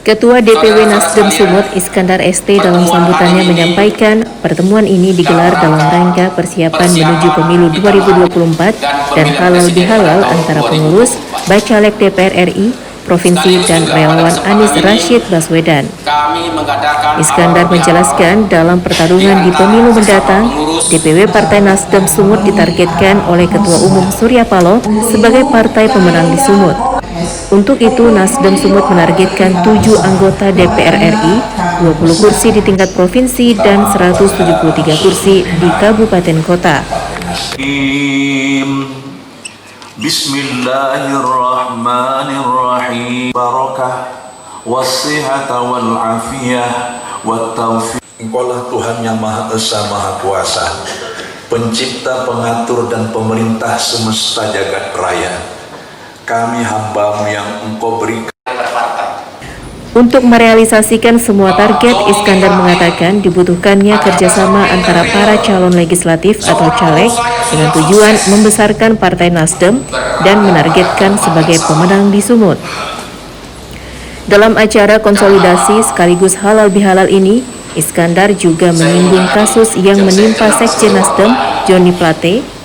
Ketua DPW Nasdem Sumut Iskandar ST dalam sambutannya menyampaikan pertemuan ini digelar dalam rangka persiapan menuju pemilu 2024 dan halal bihalal antara pengurus, Bacalek DPR RI, Provinsi dan relawan Anies Rashid Baswedan. Iskandar menjelaskan dalam pertarungan di pemilu mendatang, DPW Partai Nasdem Sumut ditargetkan oleh Ketua Umum Surya Paloh sebagai partai pemenang di Sumut. Untuk itu, Nasdem Sumut menargetkan 7 anggota DPR RI, 20 kursi di tingkat provinsi, dan 173 kursi di kabupaten kota. Bismillahirrahmanirrahim. Barakah wassihata wal afiyah wat taufiq. Engkaulah Tuhan yang Maha Esa, Maha Kuasa, pencipta, pengatur, dan pemerintah semesta jagat raya. Kami hamba-Mu yang Engkau berikan. Untuk merealisasikan semua target, Iskandar mengatakan dibutuhkannya kerjasama antara para calon legislatif atau caleg dengan tujuan membesarkan Partai Nasdem dan menargetkan sebagai pemenang di Sumut. Dalam acara konsolidasi sekaligus halal bihalal ini, Iskandar juga menyinggung kasus yang menimpa Sekjen Nasdem, Johnny Plate.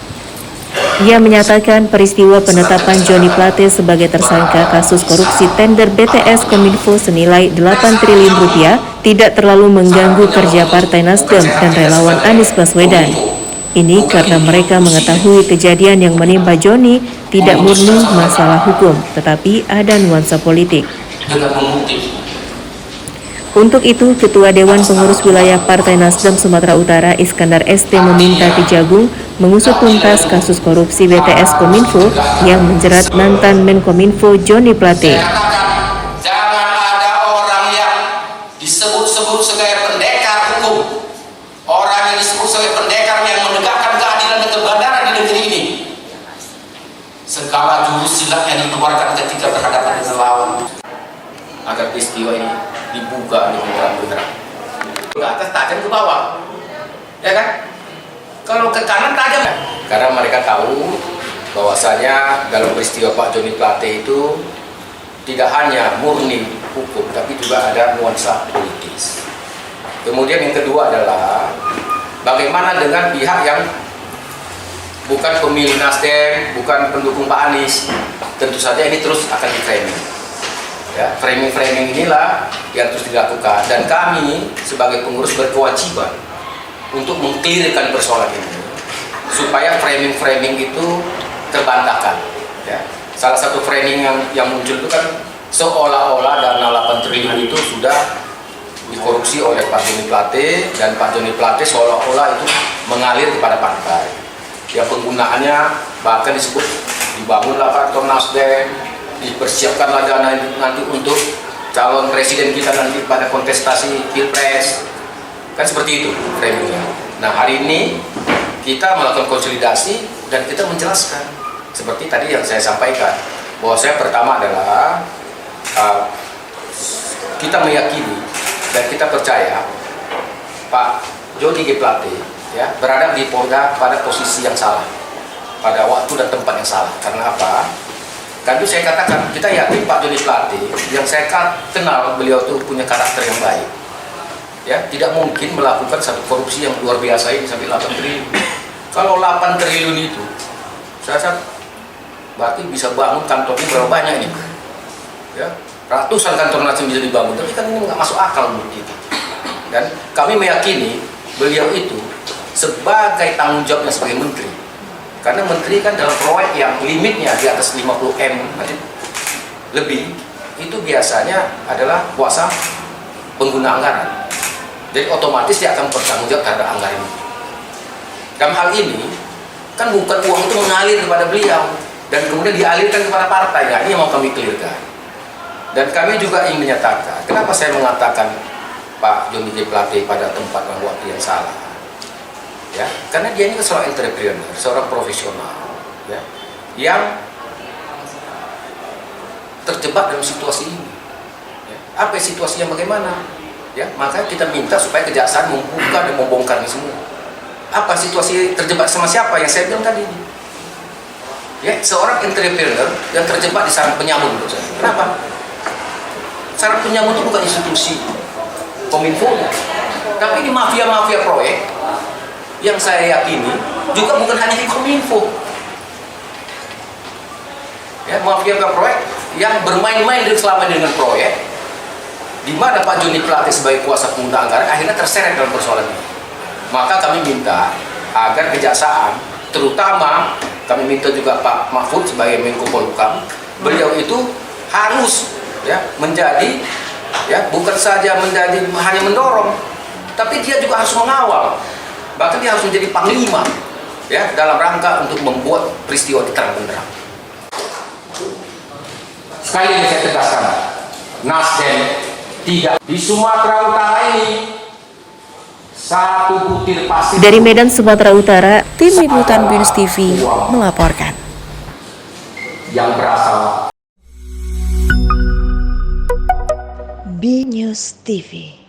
Ia menyatakan peristiwa penetapan Johnny Plate sebagai tersangka kasus korupsi tender BTS Kominfo senilai 8 triliun rupiah tidak terlalu mengganggu kerja Partai Nasdem dan relawan Anies Baswedan. Ini karena mereka mengetahui kejadian yang menimpa Johnny tidak murni masalah hukum, tetapi ada nuansa politik. Untuk itu, Ketua Dewan Pengurus Wilayah Partai Nasdem Sumatera Utara Iskandar ST meminta Kejagung mengusut tuntas kasus korupsi BTS Kominfo yang menjerat mantan Menkominfo Johnny Plate. Jangan ada orang yang disebut-sebut sebagai pendekar hukum, orang yang disebut sebagai pendekar yang menegakkan keadilan dan kebenaran di negeri ini. Segala jurus silat yang dikeluarkan ketika berhadapan dengan lawan, agar peristiwa ini dibuka dengan terang-terang. Ke atas tajam ke bawah, ya kan? Kalau ke kanan tajam, karena mereka tahu bahwasanya dalam peristiwa Pak Johnny Plate itu tidak hanya murni hukum, tapi juga ada nuansa politis. Kemudian yang kedua adalah bagaimana dengan pihak yang bukan pemilih Nasdem, bukan pendukung Pak Anies. Tentu saja ini terus akan di-framing. Ya, framing-framing inilah yang terus dilakukan, dan kami sebagai pengurus berkewajiban untuk mengklirkan persoalan ini supaya framing-framing itu terbantahkan. Ya. Salah satu framing yang muncul itu kan seolah-olah dana 8 triliun itu sudah dikorupsi oleh Pak Johnny Plate, dan Pak Johnny Plate seolah-olah itu mengalir kepada partai. Ya, penggunaannya bahkan disebut dibangunlah kantor Nasdem, dipersiapkanlah dana nanti untuk calon presiden kita nanti pada kontestasi Pilpres. Kan seperti itu framingnya. Nah, hari ini kita melakukan konsolidasi dan kita menjelaskan seperti tadi yang saya sampaikan, bahwa saya pertama adalah kita meyakini dan kita percaya Pak Johnny G. Plate ya, berada di Polda pada posisi yang salah, pada waktu dan tempat yang salah. Karena apa? Kan itu saya katakan, kita yakin Pak Johnny Plate yang saya kenal, beliau tuh punya karakter yang baik. Ya, tidak mungkin melakukan satu korupsi yang luar biasa ini sampai 8 triliun. Kalau 8 triliun itu, saya rasa berarti bisa bangun kantornya berapa banyak ini? Ya, ratusan kantor Nasdem bisa dibangun, tapi kan ini nggak masuk akal menurut kita. Dan kami meyakini beliau itu sebagai tanggung jawabnya sebagai menteri. Karena menteri kan dalam proyek yang limitnya di atas 50 M nanti lebih, itu biasanya adalah kuasa pengguna anggaran. Jadi otomatis dia akan bertanggung jawab terhadap anggaran itu. Dalam hal ini kan bukan uang itu mengalir kepada beliau dan kemudian dialirkan kepada partai. Nah, ini yang mau kami clearkan. Dan kami juga ingin menyatakan, kenapa saya mengatakan Pak Johnny G. Plate pada tempat dan waktu yang salah. Ya, karena dia ini seorang entrepreneur, seorang profesional, ya, yang terjebak dalam situasi ini. Ya, apa situasinya bagaimana? Ya, maka kita minta supaya kejaksaan membuka dan membongkar ini semua. Apa situasi terjebak sama siapa yang saya bilang tadi? Ya, seorang entrepreneur yang terjebak di sarang penyamun menurut saya. Kenapa? Syarat penyambut itu bukan institusi Kominfo, tapi di mafia-mafia proyek yang saya yakini juga bukan hanya di Kominfo. Ya, mafia proyek yang bermain-main selama dengan proyek, di mana Pak Joni Plate sebagai kuasa pengguna anggaran akhirnya terseret dalam persoalan ini. Maka kami minta agar kejaksaan, terutama kami minta juga Pak Mahfud sebagai Menko Polhukam, beliau itu harus ya menjadi ya bukan saja menjadi hanya mendorong, tapi dia juga harus mengawal, bahkan dia harus menjadi panglima ya dalam rangka untuk membuat peristiwa terang benderang. Sekali lagi saya tegaskan, Nasdem tidak di Sumatera Utara ini satu butir pasir. Dari Medan, Sumatera Utara, Tim Liputan BNews TV melaporkan. Yang berasal BNews TV.